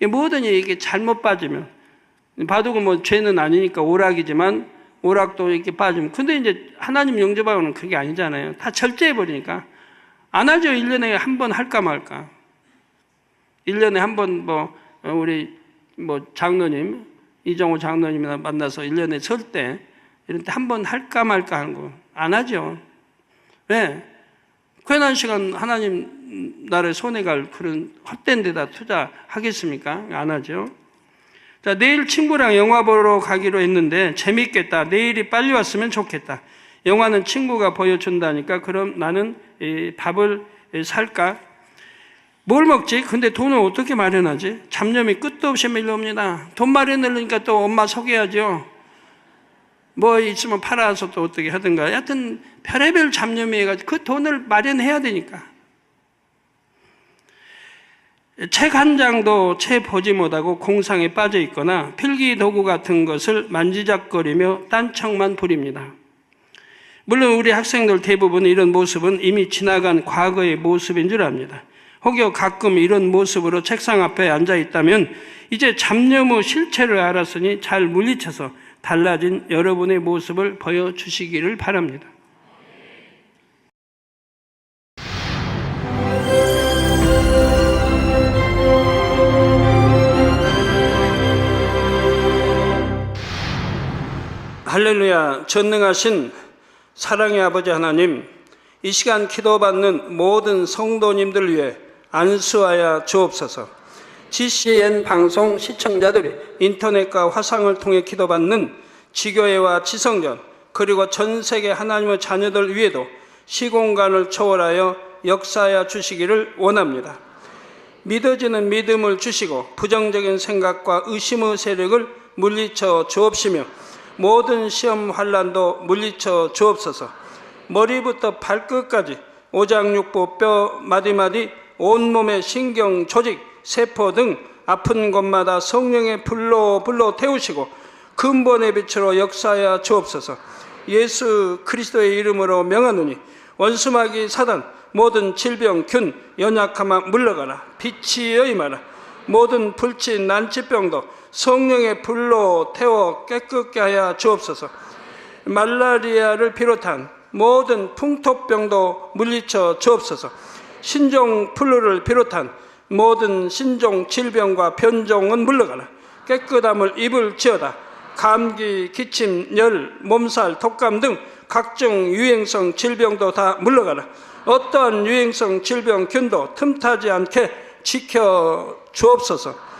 뭐든지 이게 잘못 빠지면, 바둑은 뭐 죄는 아니니까 오락이지만 오락도 이렇게 빠지면, 근데 이제 하나님 영접하고는 그게 아니잖아요. 다 절제해버리니까 안 하죠. 1년에 한 번 할까 말까. 1년에 한 번 우리 장로님, 이정호 장로님이나 만나서 1년에 설 때, 이런 때 한 번 할까 말까 하는 거 안 하죠. 왜? 괜한 시간 하나님 나라에 손해 갈 그런 헛된 데다 투자하겠습니까? 안 하죠. 자, 내일 친구랑 영화 보러 가기로 했는데 재밌겠다. 내일이 빨리 왔으면 좋겠다. 영화는 친구가 보여준다니까 그럼 나는 밥을 살까? 뭘 먹지? 근데 돈을 어떻게 마련하지? 잡념이 끝도 없이 밀려옵니다. 돈 마련하려니까 또 엄마 속여야죠. 뭐 있으면 팔아서 또 어떻게 하든가. 하여튼 별의별 잡념이 해가지고 그 돈을 마련해야 되니까. 책 한 장도 채 보지 못하고 공상에 빠져 있거나 필기 도구 같은 것을 만지작거리며 딴청만 부립니다. 물론 우리 학생들 대부분 이런 모습은 이미 지나간 과거의 모습인 줄 압니다. 혹여 가끔 이런 모습으로 책상 앞에 앉아 있다면 이제 잡념의 실체를 알았으니 잘 물리쳐서 달라진 여러분의 모습을 보여주시기를 바랍니다. 할렐루야. 전능하신 사랑의 아버지 하나님, 이 시간 기도받는 모든 성도님들 위해 안수하여 주옵소서. GCN 방송 시청자들이 인터넷과 화상을 통해 기도받는 지교회와 지성전, 그리고 전 세계 하나님의 자녀들 위에도 시공간을 초월하여 역사하여 주시기를 원합니다. 믿어지는 믿음을 주시고 부정적인 생각과 의심의 세력을 물리쳐 주옵시며 모든 시험 환난도 물리쳐 주옵소서. 머리부터 발끝까지 오장육부 뼈 마디마디 온몸의 신경 조직 세포 등 아픈 곳마다 성령의 불로 태우시고 근본의 빛으로 역사하여 주옵소서. 예수 그리스도의 이름으로 명하노니 원수마귀 사단 모든 질병 균 연약함아 물러가라. 빛이 임하라. 모든 불치 난치병도 성령의 불로 태워 깨끗게 하여 주옵소서. 말라리아를 비롯한 모든 풍토병도 물리쳐 주옵소서. 신종플루를 비롯한 모든 신종 질병과 변종은 물러가라. 깨끗함을 입을지어다. 감기, 기침, 열, 몸살, 독감 등 각종 유행성 질병도 다 물러가라. 어떠한 유행성 질병 균도 틈타지 않게 지켜 주옵소서.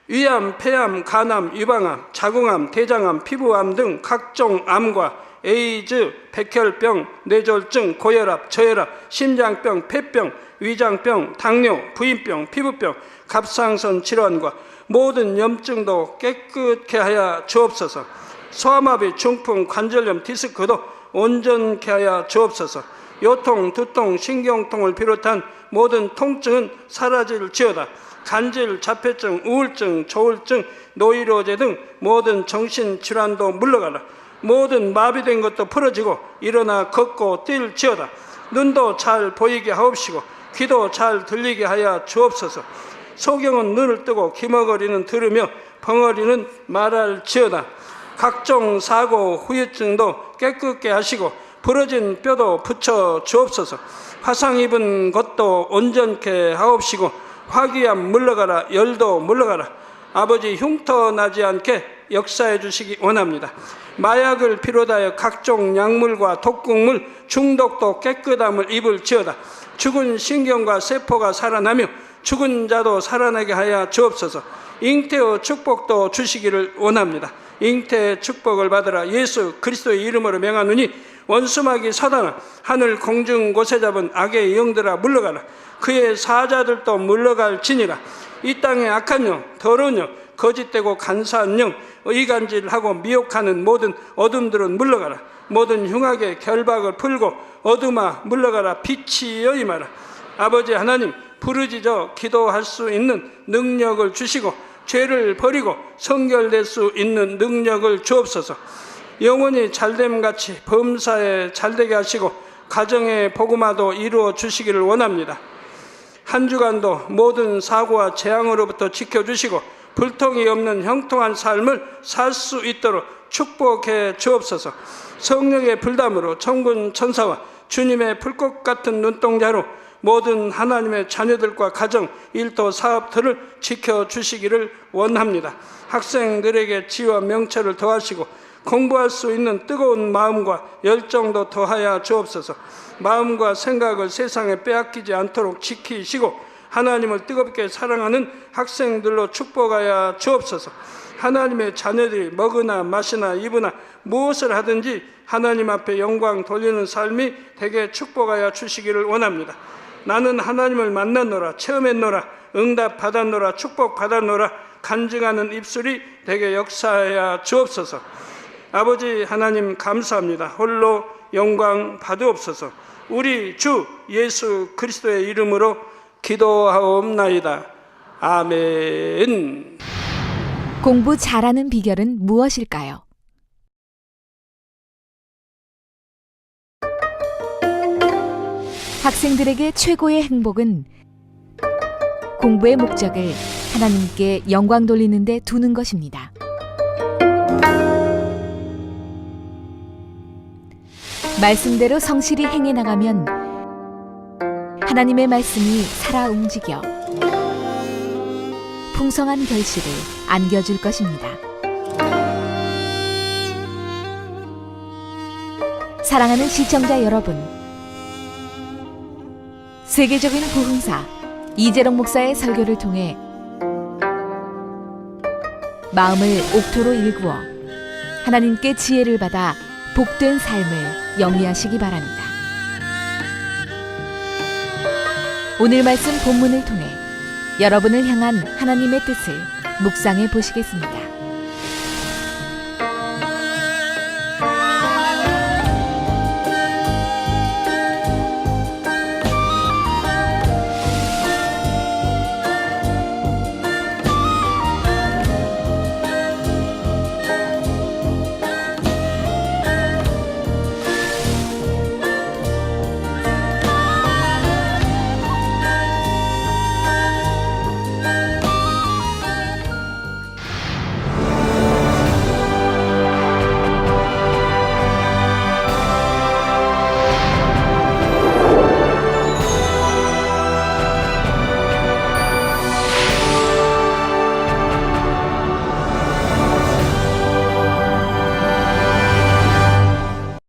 위암, 폐암, 간암, 유방암, 자궁암, 대장암, 피부암 등 각종 암과 에이즈, 백혈병, 뇌졸중, 고혈압, 저혈압, 심장병, 폐병, 위장병, 당뇨, 부인병, 피부병, 갑상선 질환과 모든 염증도 깨끗게 하여 주옵소서. 소아마비, 중풍, 관절염, 디스크도 온전케 하여 주옵소서. 요통, 두통, 신경통을 비롯한 모든 통증은 사라질지어다. 간질, 자폐증, 우울증, 조울증, 노이로제 등 모든 정신질환도 물러가라. 모든 마비된 것도 풀어지고 일어나 걷고 뛸지어다. 눈도 잘 보이게 하옵시고 귀도 잘 들리게 하여 주옵소서. 소경은 눈을 뜨고 기머거리는 들으며 벙어리는 말할지어다. 각종 사고 후유증도 깨끗게 하시고 부러진 뼈도 붙여 주옵소서. 화상 입은 것도 온전케 하옵시고 화기암 물러가라. 열도 물러가라. 아버지 흉터 나지 않게 역사해 주시기 원합니다. 마약을 비롯하여 각종 약물과 독극물 중독도 깨끗함을 입을지어다. 죽은 신경과 세포가 살아나며 죽은 자도 살아나게 하여 주옵소서. 잉태의 축복도 주시기를 원합니다. 잉태의 축복을 받으라. 예수 그리스도의 이름으로 명하노니 원수마귀 사단아, 하늘 공중 곳에 잡은 악의 영들아 물러가라. 그의 사자들도 물러갈지니라. 이 땅의 악한 영, 더러운 영, 거짓되고 간사한 영, 의간질하고 미혹하는 모든 어둠들은 물러가라. 모든 흉악의 결박을 풀고 어둠아 물러가라. 빛이 임하라. 아버지 하나님, 부르짖어 기도할 수 있는 능력을 주시고 죄를 버리고 성결될 수 있는 능력을 주옵소서. 영혼이 잘됨같이 범사에 잘되게 하시고 가정의 복음화도 이루어 주시기를 원합니다. 한 주간도 모든 사고와 재앙으로부터 지켜주시고 불통이 없는 형통한 삶을 살 수 있도록 축복해 주옵소서. 성령의 불담으로 천군 천사와 주님의 불꽃 같은 눈동자로 모든 하나님의 자녀들과 가정, 일도, 사업들을 지켜주시기를 원합니다. 학생들에게 지혜와 명철을 더하시고 공부할 수 있는 뜨거운 마음과 열정도 더하여 주옵소서. 마음과 생각을 세상에 빼앗기지 않도록 지키시고 하나님을 뜨겁게 사랑하는 학생들로 축복하여 주옵소서. 하나님의 자녀들이 먹으나 마시나 입으나 무엇을 하든지 하나님 앞에 영광 돌리는 삶이 되게 축복하여 주시기를 원합니다. 나는 하나님을 만났노라, 체험했노라, 응답 받았노라, 축복 받았노라 간증하는 입술이 되게 역사하여 주옵소서. 아버지 하나님 감사합니다. 홀로 영광 받으옵소서. 우리 주 예수 그리스도의 이름으로 기도하옵나이다. 아멘. 공부 잘하는 비결은 무엇일까요? 학생들에게 최고의 행복은 공부의 목적을 하나님께 영광 돌리는 데 두는 것입니다. 말씀대로 성실히 행해 나가면 하나님의 말씀이 살아 움직여 풍성한 결실을 안겨줄 것입니다. 사랑하는 시청자 여러분, 세계적인 부흥사 이재롱 목사의 설교를 통해 마음을 옥토로 일구어 하나님께 지혜를 받아 복된 삶을 영위하시기 바랍니다. 오늘 말씀 본문을 통해 여러분을 향한 하나님의 뜻을 묵상해 보시겠습니다.